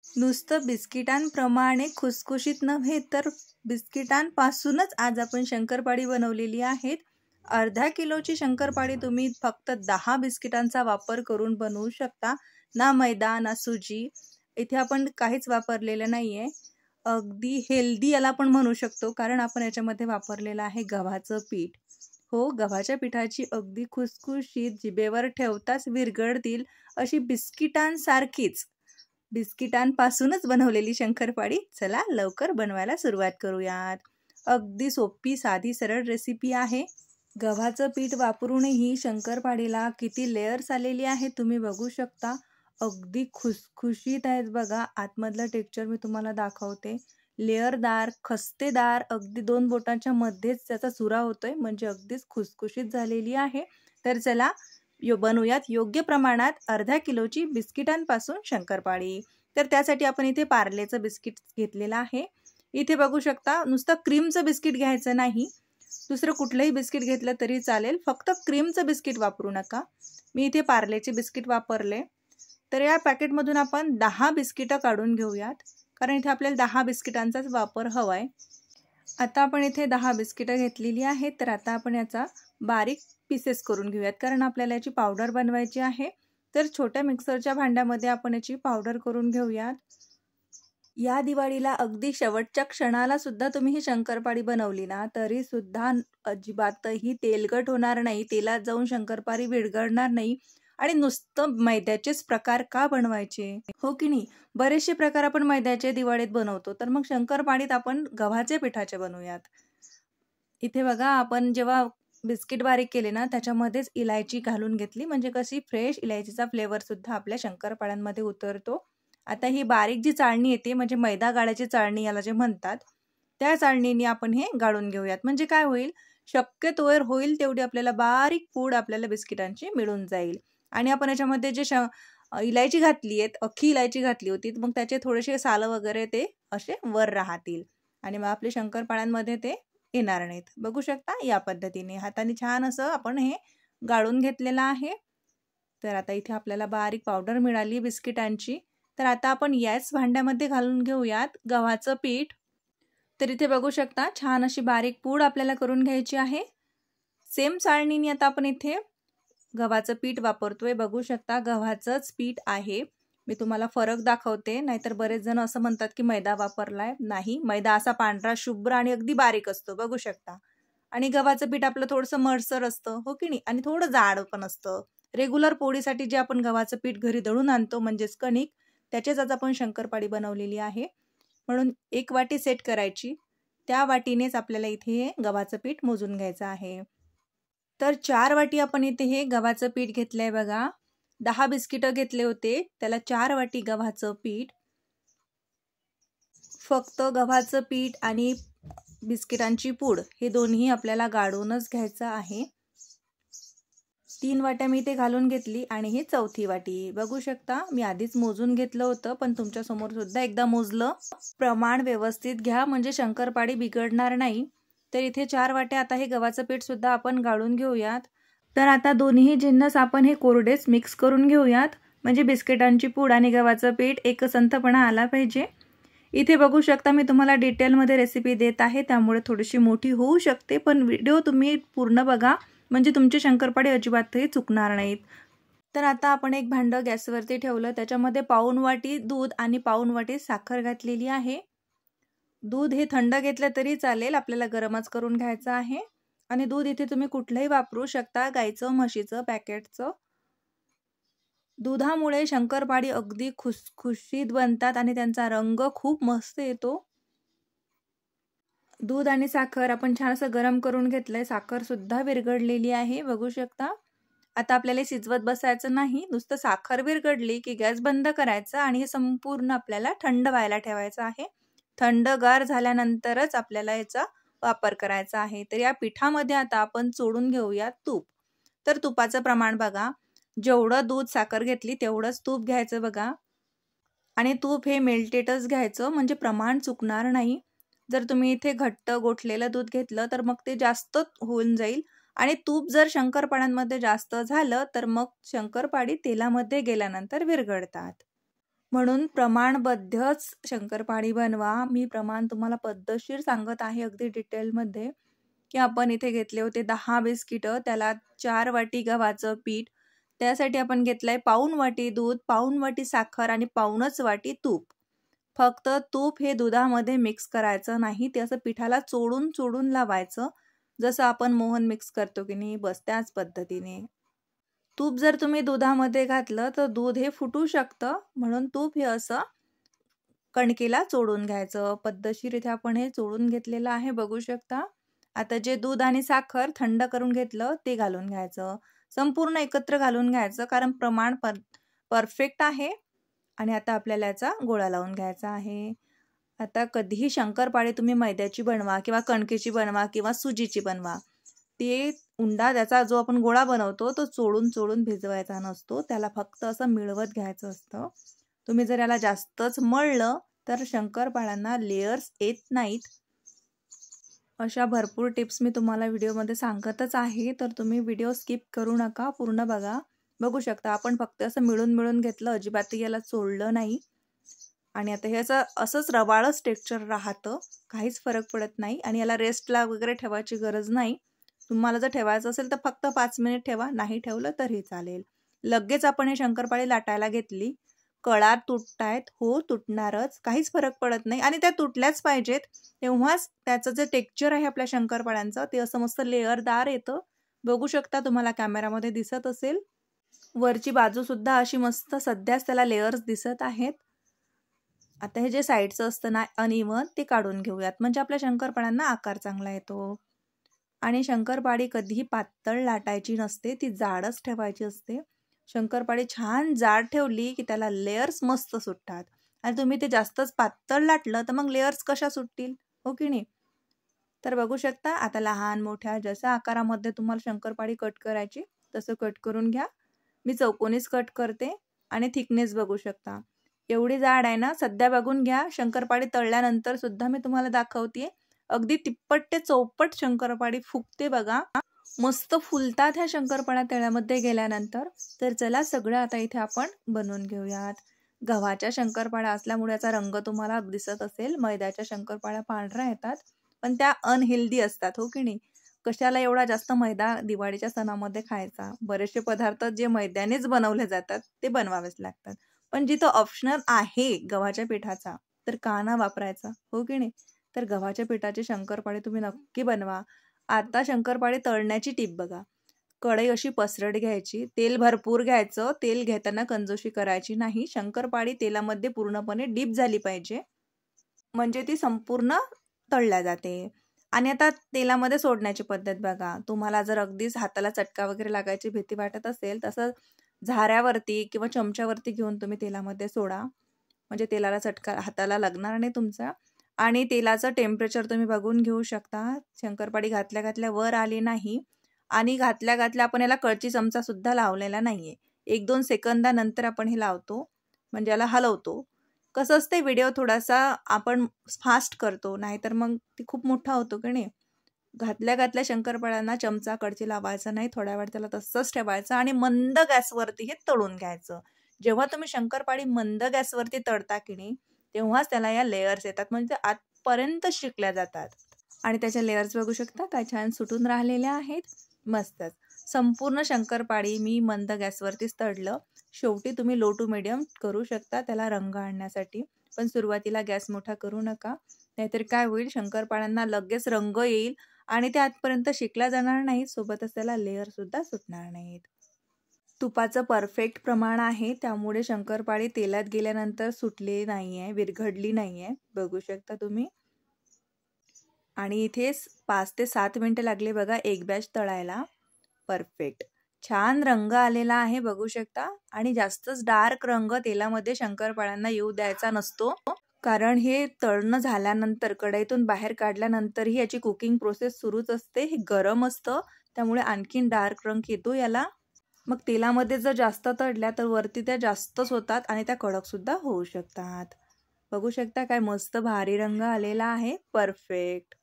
नुसतं बिस्किटांप्रमाणे खुसखुशीत नव्हे तर बिस्किटांपासूनच आज आपण शंकरपाळी बनवलेली आहेत. अर्धा किलोची शंकरपाळी तुम्ही फक्त 10 बिस्किटांचा वापर करून बनवू शकता. ना मैदा ना सुजी, इथे आपण काहीच वापरलेलं नाही आहे. अगदी हेल्दी याला आपण म्हणू शकतो, कारण आपण याच्यामध्ये वापरलेलं आहे गव्हाचं पीठ. हो, गव्हाच्या पिठाची अगदी खुसखुशीत जिभेवर ठेवताच विरघळतील अशी बिस्किटांसारखीच बिस्किटांपासूनच बनवलेली शंकरपाळी चला लवकर बनवायला सुरुवात करूयात. अगदी सोपी साधी सरळ रेसिपी आहे. गव्हाचं पीठ वापरूनही शंकरपाळीला किती लेयर्स आलेली आहेत तुम्ही बघू शकता. अगदी खुसखुशीत आहेत बघा. आतमधलं टेक्स्चर मी तुम्हाला दाखवते. लेयरदार, खस्तेदार, अगदी 2 बोटांच्या मध्येच त्याचा चुरा होतोय, म्हणजे अगदीच खुसखुशीत झालेली आहे. तर चला बनवूयात योग्य प्रमाणात अर्धा किलोची बिस्किटांपासून शंकरपाळी. तर त्यासाठी आपण इथे पार्लेचं बिस्किट घेतलेलं आहे. इथे बघू शकता, नुसतं क्रीमचं बिस्किट घ्यायचं नाही, दुसरं कुठलंही बिस्किट घेतलं तरी चालेल, फक्त क्रीमचं बिस्किट वापरू नका. मी इथे पार्लेचे बिस्किट वापरले. तर या पॅकेटमधून आपण 10 बिस्किटं काढून घेऊयात, कारण इथे आपल्याला 10 बिस्किटांचाच वापर हवा आहे. आता आपण इथे 10 बिस्किटं घेतलेली आहेत. तर आता आपण याचा बारीक पीसेस करून घेऊयात, कारण आपल्याला याची पावडर बनवायची आहे. तर छोट्या मिक्सरच्या भांड्यामध्ये आपण याची पावडर करून घेऊयात. या दिवाळीला अगदी शेवटच्या क्षणाला सुद्धा तुम्ही ही शंकरपाळी बनवली ना, तरी सुद्धा अजिबातही तेलकट होणार नाही, तेलात जाऊन शंकरपाळी विरघळणार नाही. आणि नुसतं मैद्याचेच प्रकार का बनवायचे, हो की नाही? बरेचसे प्रकार आपण मैद्याचे दिवाळीत बनवतो, तर मग शंकरपाळीत आपण गव्हाचे पिठाचे बनवूयात. इथे बघा, आपण जेव्हा बिस्किट बारीक केले ना, त्याच्यामध्येच इलायची घालून घेतली, म्हणजे कशी फ्रेश इलायचीचा फ्लेवर सुद्धा आपल्या शंकरपाळ्यांमध्ये उतरतो. आता ही बारीक जी चाळणी येते, म्हणजे मैदा गाळायची चाळणी याला जे म्हणतात, त्या चाळणीने आपण हे गाळून घेऊयात. म्हणजे काय होईल, शक्यतोवर होईल तेवढी आपल्याला बारीक पूड आपल्याला बिस्किटांची मिळून जाईल. आणि आपण याच्यामध्ये जे इलायची घातली आहे, अख्खी इलायची घातली होती, मग त्याचे थोडेसे सालं वगैरे ते असे वर राहतील आणि मग आपल्या शंकरपाळ्यांमध्ये ते येणार नाहीत. बघू शकता, या पद्धतीने हाताने छान असं आपण हे गाळून घेतलेलं आहे. तर आता इथे आपल्याला बारीक पावडर मिळाली बिस्किटांची. तर आता आपण याच भांड्यामध्ये घालून घेऊयात गव्हाचं पीठ. तर इथे बघू शकता, छान अशी बारीक पूड आपल्याला करून घ्यायची आहे. सेम चाळणीने आता आपण इथे गव्हाचं पीठ वापरतोय. बघू शकता, गव्हाचंच पीठ आहे. मी तुम्हाला फरक दाखवते, नाहीतर बरेच जण असं म्हणतात की मैदा वापरलाय. नाही, मैदा असा पांढरा शुभ्र आणि अगदी बारीक असतो, बघू शकता. आणि गव्हाचं पीठ आपलं थोडंसं मळसर असतं, हो की नाही? आणि थोडं जाड पण असतं. रेग्युलर पोळीसाठी जे आपण गव्हाचं पीठ घरी दळून आणतो, म्हणजेच कणिक, त्याचेच आज आपण शंकरपाळी बनवलेली आहे. म्हणून 1 वाटी सेट करायची, त्या वाटीनेच आपल्याला इथे गव्हाचं पीठ मोजून घ्यायचं आहे. तर 4 वाटी आपण इथे हे गव्हाचं पीठ घेतलंय बघा. 10 बिस्किटं घेतले होते, त्याला 4 वाटी गव्हाचं पीठ. फक्त गव्हाचं पीठ आणि बिस्किटांची पूड हे दोन्ही आपल्याला गाळूनच घ्यायचं आहे. 3 वाट्या मी इथे घालून घेतली आणि ही 4थी वाटी. बघू शकता, मी आधीच मोजून घेतलं होतं, पण तुमच्या समोर सुद्धा एकदा मोजलं. प्रमाण व्यवस्थित घ्या, म्हणजे शंकरपाळी बिघडणार नाही. तर इथे 4 वाट्या आता हे गव्हाचं पीठ सुद्धा आपण गाळून घेऊयात. तर आता दोन्ही जिन्नस आपण हे कोरडेच मिक्स करून घेऊयात, म्हणजे बिस्किटांची पूड आणि गव्हाचं पीठ एकसंथपणा आला पाहिजे. इथे बघू शकता, मी तुम्हाला डिटेलमध्ये रेसिपी देत आहे, त्यामुळे थोडीशी मोठी होऊ शकते, पण व्हिडिओ तुम्ही पूर्ण बघा, म्हणजे तुमचे शंकरपाळी अजिबातही चुकणार नाहीत. तर आता आपण एक भांडं गॅसवरती ठेवलं, त्याच्यामध्ये पाऊण वाटी दूध आणि पाऊण वाटी साखर घातलेली आहे. दूध हे थंड घेतलं तरी चालेल, आपल्याला गरमच करून घ्यायचं आहे. आणि दूध इथे तुम्ही कुठलंही वापरू शकता, गाईचं, म्हशीचं, पॅकेटचं. दुधामुळे शंकरपाळी अगदी खुसखुशीत बनतात आणि त्यांचा रंग खूप मस्त येतो. दूध आणि साखर आपण छान असं गरम करून घेतलंय, साखर सुद्धा विरघळलेली आहे, बघू शकता. आता आपल्याला शिजवत बसायचं नाही, नुसतं साखर विरघळली की गॅस बंद करायचा आणि हे संपूर्ण आपल्याला थंड व्हायला ठेवायचं आहे. थंडगार झाल्यानंतरच आपल्याला याचा वापर करायचा आहे. तर या पिठामध्ये आता आपण चोळून घेऊया तूप. तर तुपाचं प्रमाण बघा, जेवढं दूध साखर घेतली तेवढंच तूप घ्यायचं बघा. आणि तूप हे मेल्टेडच घ्यायचं, म्हणजे प्रमाण चुकणार नाही. जर तुम्ही इथे घट्ट गोठलेलं दूध घेतलं तर मग ते जास्त होऊन जाईल, आणि तूप जर शंकरपाळ्यांमध्ये जास्त झालं तर मग शंकरपाळी तेलामध्ये गेल्यानंतर विरघळतात. म्हणून प्रमाणबद्धच शंकरपाळी बनवा. मी प्रमाण तुम्हाला पद्धतशीर सांगत आहे अगदी डिटेलमध्ये, की आपण इथे घेतले होते 10 बिस्किटं, त्याला 4 वाटी गव्हाचं पीठ, त्यासाठी आपण घेतलंय पाऊण वाटी दूध, पाऊण वाटी साखर आणि पाऊणच वाटी तूप. फक्त तूप हे दुधामध्ये मिक्स करायचं नाही, ते असं पिठाला चोळून चोळून लावायचं, जसं आपण मोहन मिक्स करतो की नाही, बस त्याच पद्धतीने. तूप जर तुम्ही दुधामध्ये घातलं तर दूध हे फुटू शकतं, म्हणून तूप हे असं कणकेला चोळून घ्यायचं. पद्धतशीर इथे आपण हे चोळून घेतलेलं आहे, बघू शकता. आता जे दूध आणि साखर थंड करून घेतलं ते घालून घ्यायचं. संपूर्ण एकत्र घालून घ्यायचं, कारण प्रमाण परफेक्ट आहे. आणि आता आपल्याला याचा गोळा लावून घ्यायचा आहे. आता कधीही शंकरपाळी तुम्ही मैद्याची बनवा किंवा कणकेची बनवा किंवा सुजीची बनवा, ते उंडा त्याचा जो आपण गोळा बनवतो तो चोळून चोळून भिजवायचा नसतो, त्याला फक्त असं मिळवत घ्यायचं असतं. तुम्ही जर याला जास्तच मळलं तर शंकरपाळ्यांना लेयर्स येत नाहीत. अशा भरपूर टिप्स मी तुम्हाला व्हिडिओमध्ये सांगतच आहे, तर तुम्ही व्हिडिओ स्किप करू नका, पूर्ण बघा. बघू शकता आपण फक्त असं मिळून घेतलं, अजिबातही याला चोळलं नाही. आणि आता हे असंच रवाळच टेक्स्चर राहतं, काहीच फरक पडत नाही. आणि याला रेस्टला वगैरे ठेवायची गरज नाही. तुम्हाला जर ठेवायचं असेल तर फक्त 5 मिनिट ठेवा, नाही ठेवलं तरी चालेल. लगेच आपण हे शंकरपाळी लाटायला घेतली, कळा तुटतायत, हो तुटणारच, काहीच फरक पडत नाही. आणि त्या तुटल्याच पाहिजेत, तेव्हाच त्याचं जे टेक्स्चर आहे आपल्या शंकरपाळ्यांचं ते असं मस्त लेअरदार येतं. बघू शकता, तुम्हाला कॅमेरामध्ये दिसत असेल. वरची बाजू सुद्धा अशी मस्त सध्याच त्याला लेयर्स दिसत आहेत. आता हे जे साईडचं असतं ना अनइवन, ते काढून घेऊयात, म्हणजे आपल्या शंकरपाळ्यांना आकार चांगला येतो. आणि शंकरपाळी कधीही पातळ लाटायची नसते, ती जाडच ठेवायची असते. शंकरपाळी छान जाड ठेवली की त्याला लेयर्स मस्त सुटतात. आणि तुम्ही ते जास्तच पातळ लाटलं तर मग लेयर्स कशा सुटतील, हो की नाही. तर बघू शकता, आता लहान मोठ्या जसं आकारामध्ये तुम्हाला शंकरपाळी कट करायची तसं कट करून घ्या. मी चौकोनीच कट करते. आणि थिकनेस बघू शकता, एवढी जाड आहे ना. सध्या बघून घ्या, शंकरपाळी तळल्यानंतर सुद्धा मी तुम्हाला दाखवते, अगदी तिप्पट ते चौपट शंकरपाळी फुगते बघा. मस्त फुलतात ह्या शंकरपाळ्या तळ्यामध्ये गेल्यानंतर. तर चला सगळं आता इथे आपण बनवून घेऊयात. गव्हाच्या शंकरपाळ्या असल्यामुळे याचा रंग तुम्हाला दिसत असेल. मैद्याच्या शंकरपाळ्या पांढऱ्या येतात, पण त्या अनहेल्दी असतात, हो की नाही. कशाला एवढा जास्त मैदा दिवाळीच्या सणामध्ये खायचा. बरेचसे पदार्थ जे मैद्यानेच बनवले जातात ते बनवावेच लागतात. पण जिथं ऑप्शनल आहे गव्हाच्या पिठाचा, तर का ना वापरायचा, हो की नाही. तर गव्हाच्या पिठाची शंकरपाळी तुम्ही नक्की बनवा. आता शंकरपाळी तळण्याची टीप बघा. कढई अशी पसरट घ्यायची, तेल भरपूर घ्यायचं. तेल घेताना कंजूशी करायची नाही. शंकरपाळी तेलामध्ये पूर्णपणे डीप झाली पाहिजे, म्हणजे ती संपूर्ण तळल्या जाते. आणि आता तेलामध्ये सोडण्याची पद्धत बघा. तुम्हाला जर अगदीच हाताला चटका वगैरे लागायची भीती वाटत असेल, तसं झाऱ्यावरती किंवा चमच्यावरती घेऊन तुम्ही तेलामध्ये सोडा, म्हणजे तेलाला चटका हाताला लागणार नाही तुमचा. आणि तेलाचं टेम्परेचर तुम्ही बघून घेऊ शकता. शंकरपाळी घातल्या घातल्या वर आली नाही, आणि घातल्या घातल्या आपण याला कळची चमचा सुद्धा लावलेला नाहीये. 1-2 सेकंदानंतर आपण हे लावतो, म्हणजे याला हलवतो. कसं असते, व्हिडिओ थोडासा आपण फास्ट करतो, नाहीतर मग ती खूप मोठा होतो की नाही. घातल्या घातल्या शंकरपाळ्यांना चमचा कळची लावायचा नाही, थोड्या वेळ त्याला तसंच ठेवायचं आणि मंद गॅसवरती हे तळून घ्यायचं. जेव्हा तुम्ही शंकरपाळी मंद गॅसवरती तळता की नाही, तेव्हाच त्याला या लेयर्स येतात, म्हणजे आतपर्यंत शिकल्या जातात. आणि त्याच्या लेयर्स बघू शकता काय छान सुटून राहिलेल्या आहेत. मस्तच. संपूर्ण शंकरपाळी मी मंद गॅसवरतीच तळलं. शेवटी तुम्ही लो टू मिडियम करू शकता त्याला रंग आणण्यासाठी, पण सुरुवातीला गॅस मोठा करू नका, नाहीतर काय होईल, शंकरपाळ्यांना लगेच रंग येईल आणि ते आतपर्यंत शिकल्या जाणार नाहीत, सोबतच त्याला लेयर सुद्धा सुटणार नाहीत. तुपाचं परफेक्ट प्रमाण आहे, त्यामुळे शंकरपाळी तेलात गेल्यानंतर सुटली नाहीये, विरघडली नाहीये, बघू शकता तुम्ही. आणि इथे 5 ते 7 मिनिटं लागले बघा एक बॅच तळायला. परफेक्ट छान रंग आलेला आहे, बघू शकता. आणि जास्तच डार्क रंग तेलामध्ये शंकरपाळ्यांना येऊ द्यायचा नसतो, कारण हे तळणं झाल्यानंतर कढईतून बाहेर काढल्यानंतरही याची कुकिंग प्रोसेस सुरूच असते. हे गरम असतं, त्यामुळे आणखीन डार्क रंग येतो याला. मग तेलामध्ये जर जास्त तळल्या तर वरती त्या जास्तच होतात आणि त्या कडक सुद्धा होऊ शकतात. बघू शकता काय मस्त भारी रंग आलेला आहे. परफेक्ट.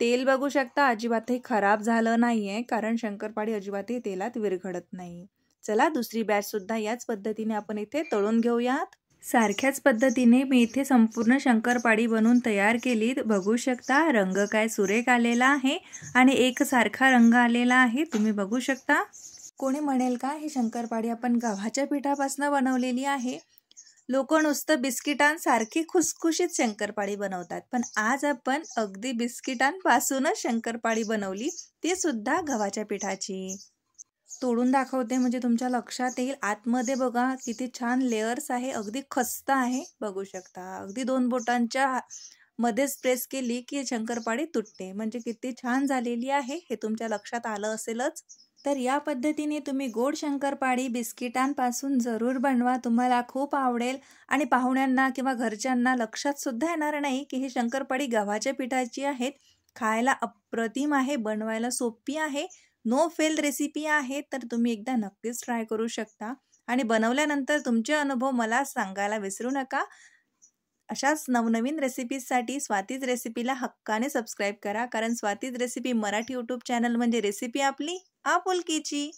तेल बघू शकता अजिबातही खराब झालं नाहीये, कारण शंकरपाळी अजिबातही तेलात विरघडत नाही. चला दुसरी बॅच सुद्धा याच पद्धतीने आपण इथे तळून घेऊयात. सारख्याच पद्धतीने मी इथे संपूर्ण शंकरपाळी बनवून तयार केलीत. बघू शकता रंग काय सुरेख आलेला आहे आणि एकसारखा रंग आलेला आहे, तुम्ही बघू शकता. कोणी म्हणेल का ही शंकरपाळी आपण गव्हाच्या पिठापासून बनवलेली आहे. लोक नुसतं बिस्किटांसारखी खुसखुशीत शंकरपाळी बनवतात, पण आज आपण अगदी बिस्किटांपासूनच शंकरपाळी बनवली, ती सुद्धा गव्हाच्या पिठाची. तोडून दाखवते म्हणजे तुमच्या लक्षात येईल. आतमध्ये बघा किती छान लेयर्स आहे, अगदी खस्त आहे, बघू शकता. अगदी 2 बोटांच्या मध्येच प्रेस केली की शंकरपाळी तुटते, म्हणजे किती छान झालेली आहे हे तुमच्या लक्षात आलं असेलच. तर या पद्धतीने तुम्ही गोड शंकरपाळी बिस्किटांपासून जरूर बनवा, तुम्हाला खूप आवडेल आणि पाहुण्यांना किंवा घरच्यांना लक्षात सुद्धा येणार नाही की ही शंकरपाळी गव्हाच्या पिठाची आहेत. खायला अप्रतिम आहे, बनवायला सोपी आहे, नो फेल रेसिपी आहे. तर तुम्ही एकदा नक्कीच ट्राय करू शकता आणि बनवल्यानंतर तुमचे अनुभव मला सांगायला विसरू नका. अशाच नवनवीन रेसिपीजसाठी स्वातीज रेसिपीला हक्काने सबस्क्राईब करा, कारण Swati's recipe Marathi YouTube channel म्हणजे रेसिपी आपली आपुलकीची.